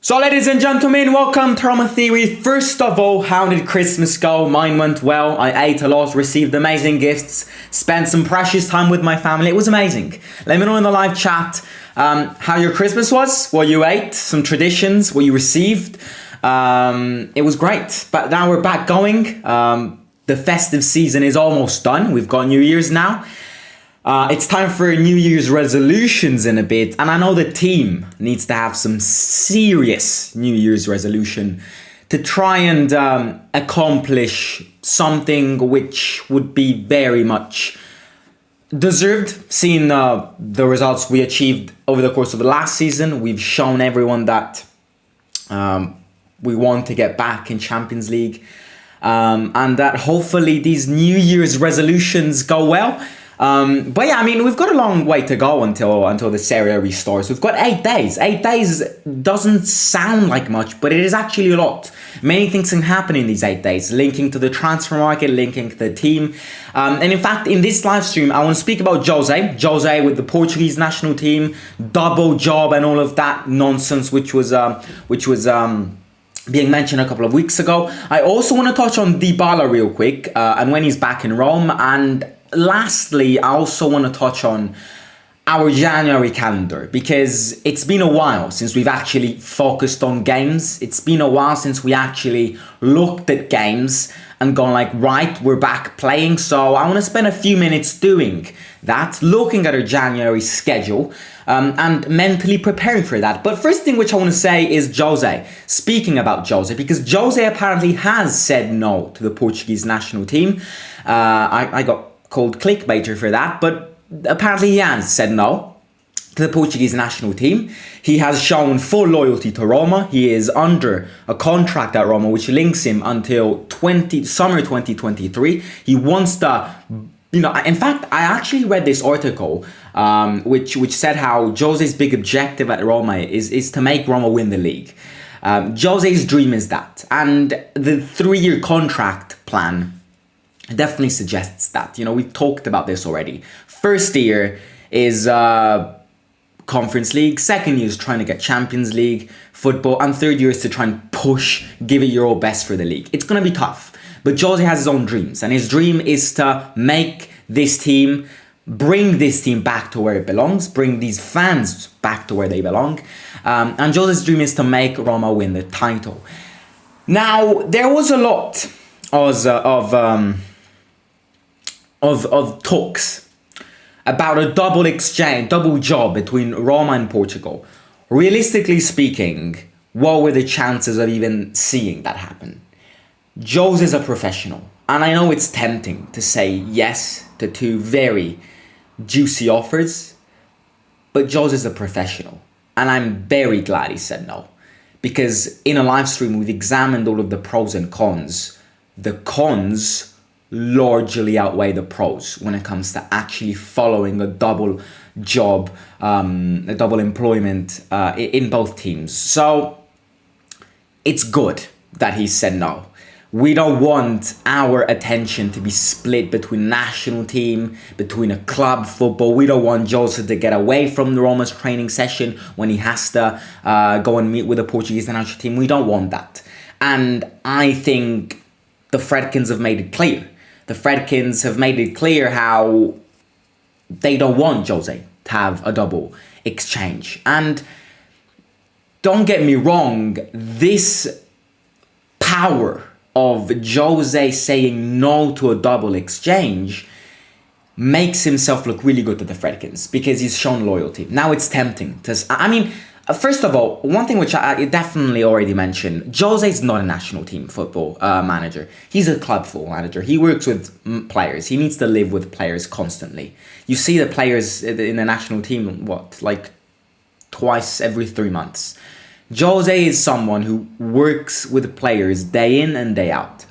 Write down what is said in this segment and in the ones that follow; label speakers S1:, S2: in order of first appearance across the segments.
S1: So ladies and gentlemen, welcome to Roma Theory. First of all, how did Christmas go? Mine went well. I ate a lot, received amazing gifts, spent some precious time with my family. It was amazing. Let me know in the live chat how your Christmas was, what you ate, some traditions, what you received. It was great. But now we're back going. The festive season is almost done. We've got New Year's now. It's time for New Year's resolutions in a bit, and I know the team needs to have some serious New Year's resolution to try and accomplish something which would be very much deserved, seeing the results we achieved over the course of the last season. We've shown everyone that we want to get back in Champions League, and that hopefully these New Year's resolutions go well. But yeah, I mean, we've got a long way to go until the Serie A restarts. We've got 8 days. 8 days doesn't sound like much, but it is actually a lot. Many things can happen in these 8 days, linking to the transfer market, linking to the team. And in fact, in this live stream, I want to speak about Jose with the Portuguese national team, double job and all of that nonsense, which was being mentioned a couple of weeks ago. I also want to touch on Dybala real quick, and when he's back in Rome. And lastly, I also want to touch on our January calendar, because it's been a while since we've actually focused on games. It's been a while since we actually looked at games and gone like, right, we're back playing. So I want to spend a few minutes doing that, looking at our January schedule, and mentally preparing for that. But first thing which I want to say is Jose. Speaking about Jose, because Jose apparently has said no to the Portuguese national team. I got called clickbaiter for that, but apparently he has said no to the Portuguese national team. He has shown full loyalty to Roma. He is under a contract at Roma which links him until summer 2023. He wants to, in fact, I actually read this article which said how Jose's big objective at Roma is to make Roma win the league. Jose's dream is that, and the 3-year contract plan definitely suggests that. We've talked about this already. First year is Conference League, second year is trying to get Champions League football, and third year is to try and push, give it your all best for the league. It's going to be tough, but Jose has his own dreams, and his dream is to make this team, bring this team back to where it belongs, bring these fans back to where they belong, and Jose's dream is to make Roma win the title. Now, there was a lot of talks about a double job between Roma and Portugal. Realistically speaking, what were the chances of even seeing that happen? Jose is a professional, and I know it's tempting to say yes to 2 very juicy offers, but Jose is a professional, and I'm very glad he said no, because in a live stream we've examined all of the pros and cons. The cons largely outweigh the pros when it comes to actually following a double job, a double employment in both teams. So it's good that he said no. We don't want our attention to be split between national team, between a club football. We don't want Jose to get away from the Roma's training session when he has to go and meet with the Portuguese national team. We don't want that. And I think the Fredkins have made it clear. The Fredkins have made it clear how they don't want Jose to have a double exchange. And don't get me wrong, this power of Jose saying no to a double exchange makes himself look really good to the Fredkins, because he's shown loyalty. Now it's tempting to... First of all, one thing which I definitely already mentioned, Jose is not a national team football manager. He's a club football manager. He works with players. He needs to live with players constantly. You see the players in the national team, like twice every 3 months. Jose is someone who works with players day in and day out.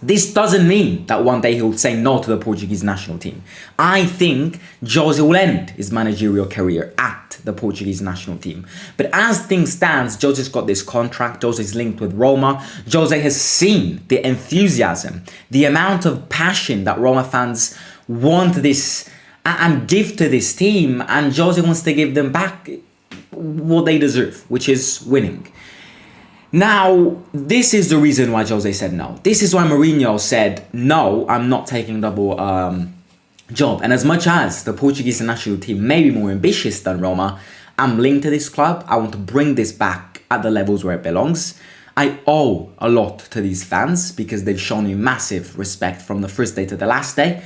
S1: This doesn't mean that one day he'll say no to the Portuguese national team. I think Jose will end his managerial career at the Portuguese national team. But as things stand, Jose's got this contract. Jose's linked with Roma. Jose has seen the enthusiasm, the amount of passion that Roma fans want this and give to this team. And Jose wants to give them back what they deserve, which is winning. Now, this is the reason why Jose said no. This is why Mourinho said, no, I'm not taking double job. And as much as the Portuguese national team may be more ambitious than Roma, I'm linked to this club. I want to bring this back at the levels where it belongs. I owe a lot to these fans because they've shown me massive respect from the first day to the last day.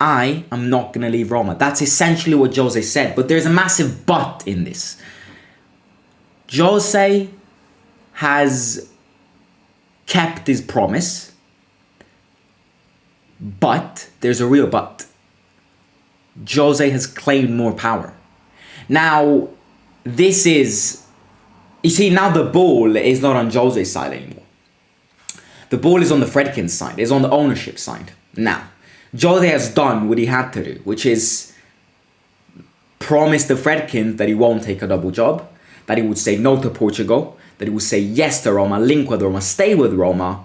S1: I am not going to leave Roma. That's essentially what Jose said. But there's a massive but in this. Jose has kept his promise, but there's a real but. Jose has claimed more power. Now, this is, you see, now the ball is not on Jose's side anymore. The ball is on the Fredkins side, it's on the ownership side. Now, Jose has done what he had to do, which is promise the Fredkins that he won't take a double job, that he would say no to Portugal, that he would say yes to Roma, link with Roma, stay with Roma.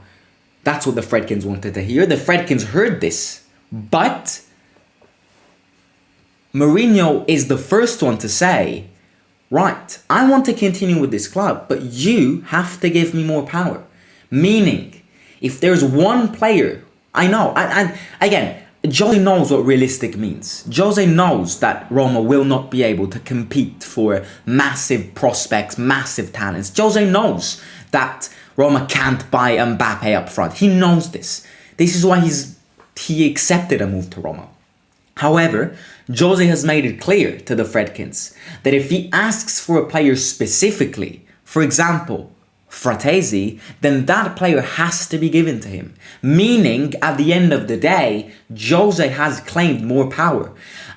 S1: That's what the Fredkins wanted to hear. The Fredkins heard this. But Mourinho is the first one to say, right, I want to continue with this club, but you have to give me more power. Meaning, if there's one player, I know, and again, Jose knows what realistic means. Jose knows that Roma will not be able to compete for massive prospects, massive talents. Jose knows that Roma can't buy Mbappe up front. He knows this. This is why he accepted a move to Roma. However, Jose has made it clear to the Fredkins that if he asks for a player specifically, for example, Fratesi, then that player has to be given to him. Meaning, at the end of the day, Jose has claimed more power.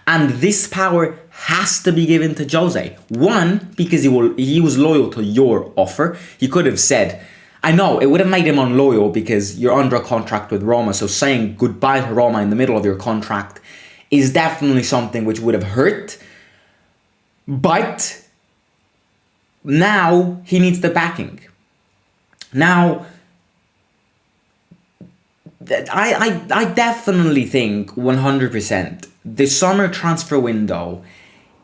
S1: And this power has to be given to Jose. One, because he was loyal to your offer. He could have said, I know, it would have made him unloyal because you're under a contract with Roma, so saying goodbye to Roma in the middle of your contract is definitely something which would have hurt. But now he needs the backing. Now, I definitely think 100% the summer transfer window,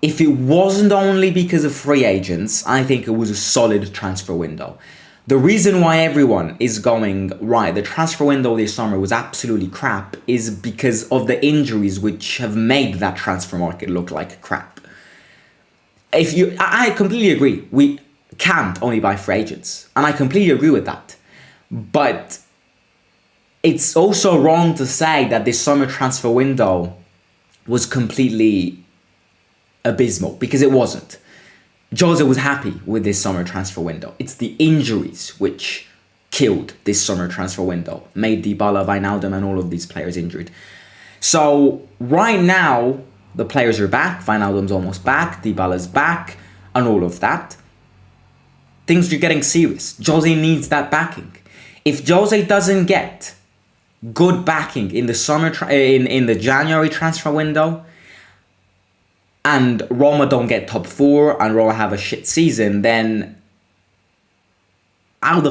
S1: if it wasn't only because of free agents, I think it was a solid transfer window. The reason why everyone is going, right, the transfer window this summer was absolutely crap is because of the injuries which have made that transfer market look like crap. I completely agree. We can't only buy free agents. And I completely agree with that. But it's also wrong to say that this summer transfer window was completely abysmal, because it wasn't. Jose was happy with this summer transfer window. It's the injuries which killed this summer transfer window, made Dybala, Wijnaldum and all of these players injured. So right now, the players are back. Wijnaldum's almost back. Dybala's back and all of that. Things are getting serious. Jose needs that backing. If Jose doesn't get good backing in the in the January transfer window, and Roma don't get top 4 and Roma have a shit season, then I'll be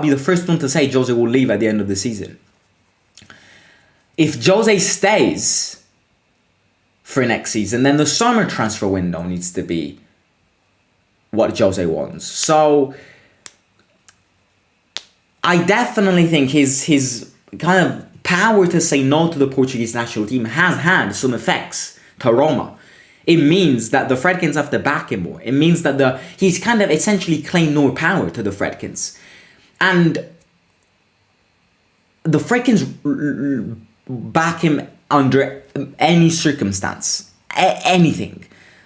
S1: the first one to say Jose will leave at the end of the season. If Jose stays for next season, then the summer transfer window needs to be what Jose wants. So I definitely think his kind of power to say no to the Portuguese national team has had some effects to Roma. It means that the Fredkins have to back him more. It means that he's kind of essentially claimed more power to the Fredkins. And the Fredkins back him under any circumstance. Anything.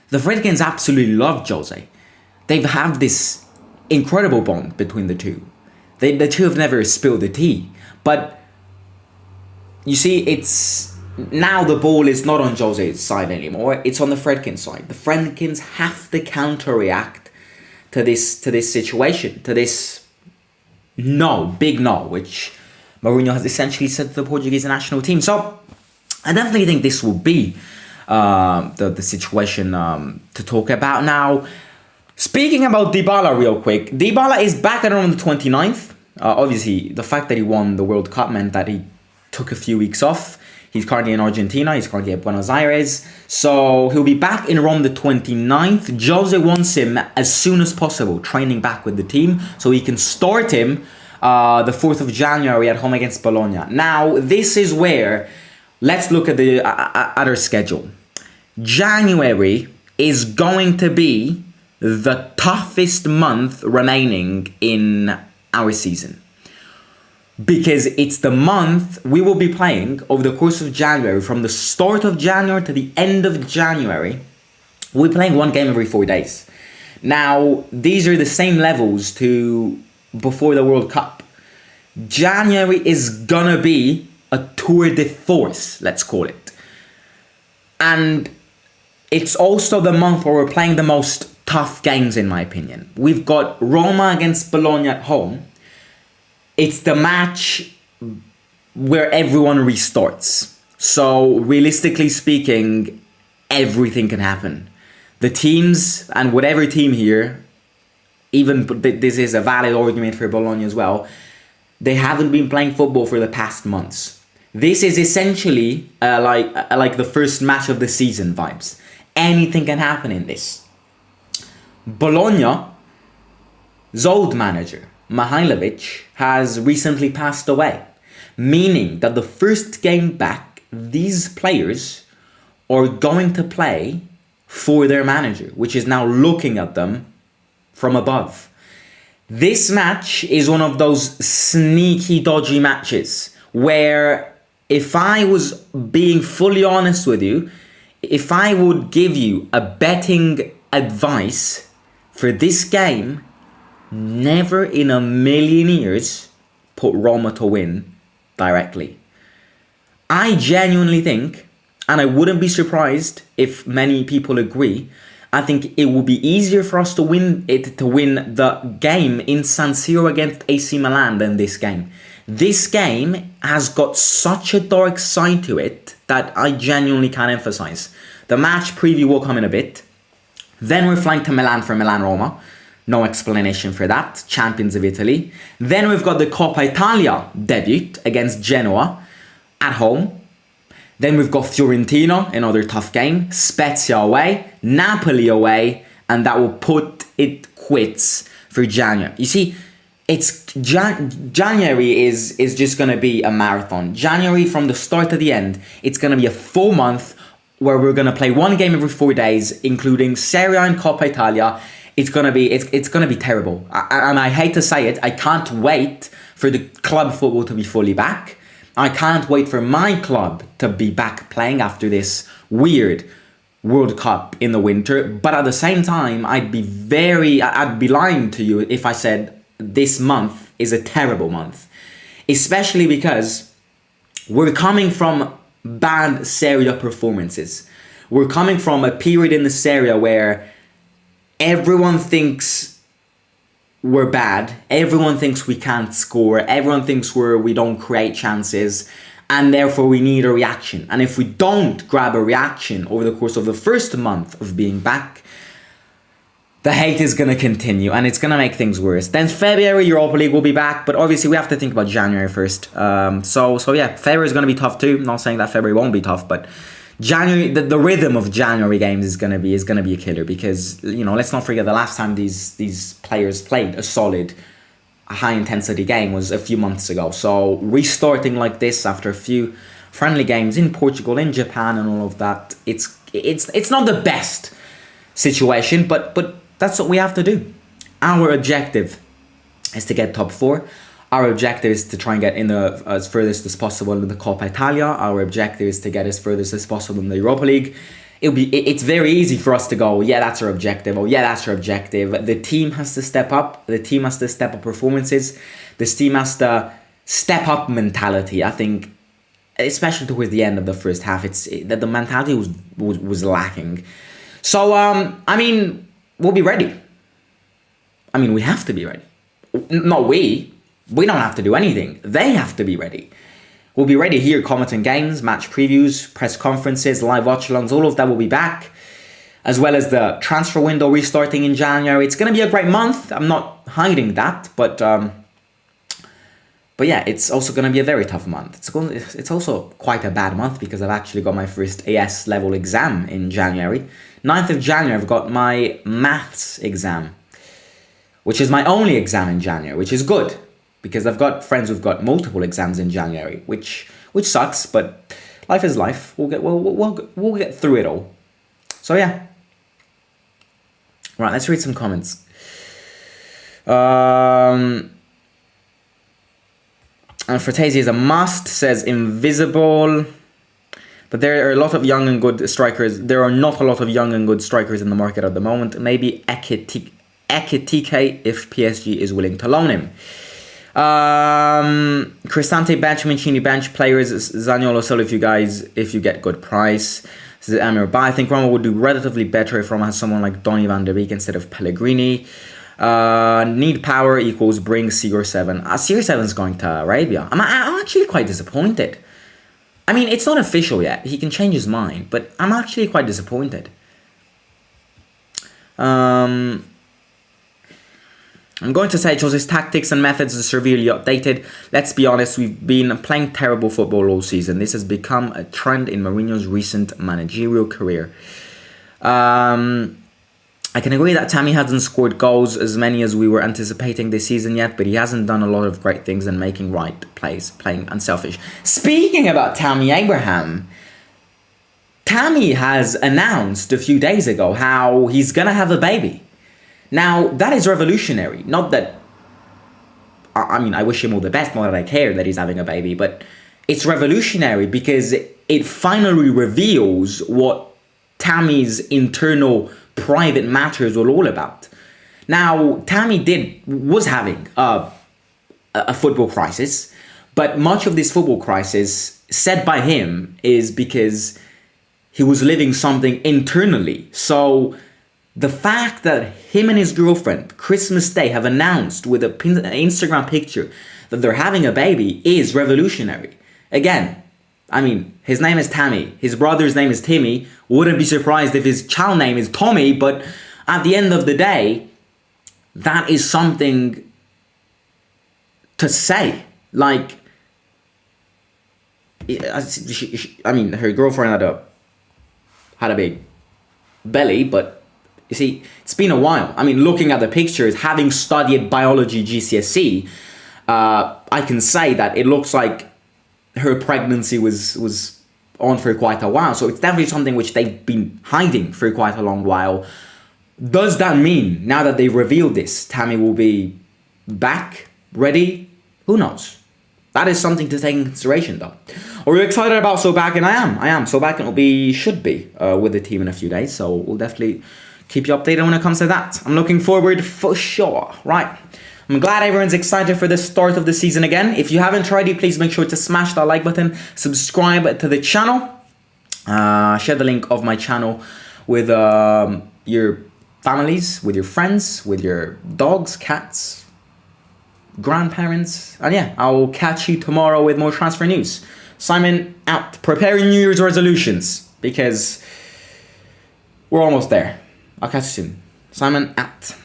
S1: The Fredkins absolutely love Jose. They have this incredible bond between the two. The two have never spilled the tea. But you see, now the ball is not on Jose's side anymore. It's on the Fredkins side. The Fredkins have to counter-react to this situation, to this big no, which Mourinho has essentially said to the Portuguese national team. So I definitely think this will be the situation to talk about now. Speaking about Dybala real quick, Dybala is back at around the 29th. Obviously, the fact that he won the World Cup meant that he took a few weeks off. He's currently in Argentina. He's currently at Buenos Aires. So he'll be back in Rome the 29th. Jose wants him as soon as possible, training back with the team, so he can start him the 4th of January at home against Bologna. Now, this is where, let's look at the at our schedule. January is going to be the toughest month remaining in our season, because it's the month we will be playing over the course of January. From the start of January to the end of January, we're playing one game every 4 days. Now, these are the same levels to before the World Cup. January is gonna be a tour de force, let's call it. And it's also the month where we're playing the most tough games, in my opinion. We've got Roma against Bologna at home. It's the match where everyone restarts. So realistically speaking, everything can happen. The teams, and whatever team here, even this is a valid argument for Bologna as well, they haven't been playing football for the past months. This is essentially like the first match of the season vibes. Anything can happen in this. Bologna's old manager, Mihailovic, has recently passed away, meaning that the first game back, these players are going to play for their manager, which is now looking at them from above. This match is one of those sneaky, dodgy matches where, if I was being fully honest with you, if I would give you a betting advice for this game, never in a million years put Roma to win directly. I genuinely think, and I wouldn't be surprised if many people agree, I think it would be easier for us to win the game in San Siro against AC Milan than this game. This game has got such a dark side to it that I genuinely can't emphasize. The match preview will come in a bit. Then we're flying to Milan for Milan-Roma. No explanation for that. Champions of Italy. Then we've got the Coppa Italia debut against Genoa at home. Then we've got Fiorentina, another tough game. Spezia away. Napoli away. And that will put it quits for January. You see, it's January is just going to be a marathon. January, from the start to the end, it's going to be a full month where we're going to play one game every 4 days, including Serie A and Coppa Italia. It's going to be terrible. And I hate to say it, I can't wait for the club football to be fully back. I can't wait for my club to be back playing after this weird World Cup in the winter. But at the same time, I'd be lying to you if I said this month is a terrible month. Especially because we're coming from bad Serie A performances. We're coming from a period in the Serie A where everyone thinks we're bad, everyone thinks we can't score, everyone thinks we don't create chances, and therefore we need a reaction. And if we don't grab a reaction over the course of the first month of being back, the hate is going to continue and it's going to make things worse. Then February, Europa League will be back, but obviously we have to think about January first. So yeah, February is going to be tough too. I'm not saying that February won't be tough, but January, the rhythm of January games is gonna be a killer, because, you know, let's not forget the last time these players played a solid, high intensity game was a few months ago. So restarting like this after a few friendly games in Portugal, in Japan, and all of that, it's not the best situation, but that's what we have to do. Our objective is to get top 4. Our objective is to try and get in as furthest as possible in the Coppa Italia. Our objective is to get as furthest as possible in the Europa League. It's very easy for us to go, yeah, that's our objective. Oh, yeah, that's our objective. The team has to step up. The team has to step up performances. This team has to step up mentality. I think, especially towards the end of the first half, that the mentality was lacking. So, I mean, we'll be ready. I mean, we have to be ready. Not we. We don't have to do anything. They have to be ready. We'll be ready here, commenting games, match previews, press conferences, live watch-alongs, all of that will be back, as well as the transfer window restarting in January. It's going to be a great month. I'm not hiding that, but But yeah, it's also going to be a very tough month. It's also quite a bad month because I've actually got my first AS level exam in January. 9th of January, I've got my maths exam, which is my only exam in January, which is good because I've got friends who've got multiple exams in January, which sucks, but life is life. We'll get through it all. So yeah. Right, let's read some comments. And Fratesi is a must, says Invisible. But there are a lot of young and good strikers. There are not a lot of young and good strikers in the market at the moment. Maybe Ekitike if PSG is willing to loan him. Cristante bench, Mancini bench players. Zaniolo sell if you get good price. This is Amir Ba. I think Roma would do relatively better if Roma has someone like Donny van der Beek instead of Pellegrini. Need power equals bring CR7. CR7's going to Arabia. I'm actually quite disappointed. I mean, it's not official yet. He can change his mind, but I'm actually quite disappointed. I'm going to say Jose's tactics and methods are severely outdated. Let's be honest, we've been playing terrible football all season. This has become a trend in Mourinho's recent managerial career. I can agree that Tammy hasn't scored goals as many as we were anticipating this season yet, but he hasn't done a lot of great things and making right plays, playing unselfish. Speaking about Tammy Abraham, Tammy has announced a few days ago how he's gonna have a baby. Now, that is revolutionary. Not that, I mean, I wish him all the best, not that I care that he's having a baby, but it's revolutionary because it finally reveals what Tammy's internal private matters were all about. Now, Tammy was having a football crisis, but much of this football crisis, said by him, is because he was living something internally. So the fact that him and his girlfriend, Christmas Day, have announced with an Instagram picture that they're having a baby is revolutionary. Again, I mean, his name is Tammy. His brother's name is Timmy. Wouldn't be surprised if his child name is Tommy, but at the end of the day, that is something to say. Like, I mean, her girlfriend had a big belly, but you see, it's been a while. I mean, looking at the pictures, having studied biology GCSE, I can say that it looks like her pregnancy was on for quite a while. So it's definitely something which they've been hiding for quite a long while. Does that mean, now that they've revealed this, Tammy will be back, ready? Who knows? That is something to take in consideration, though. Are you excited about Sobakin? I am. Sobakin should be with the team in a few days, so we'll definitely keep you updated when it comes to that. I'm looking forward for sure. Right. I'm glad everyone's excited for the start of the season again. If you haven't already, please make sure to smash that like button, subscribe to the channel, share the link of my channel with your families, with your friends, with your dogs, cats, grandparents. And yeah, I'll catch you tomorrow with more transfer news. Simon out. Preparing New Year's resolutions because we're almost there. I'll catch you soon. Simon out.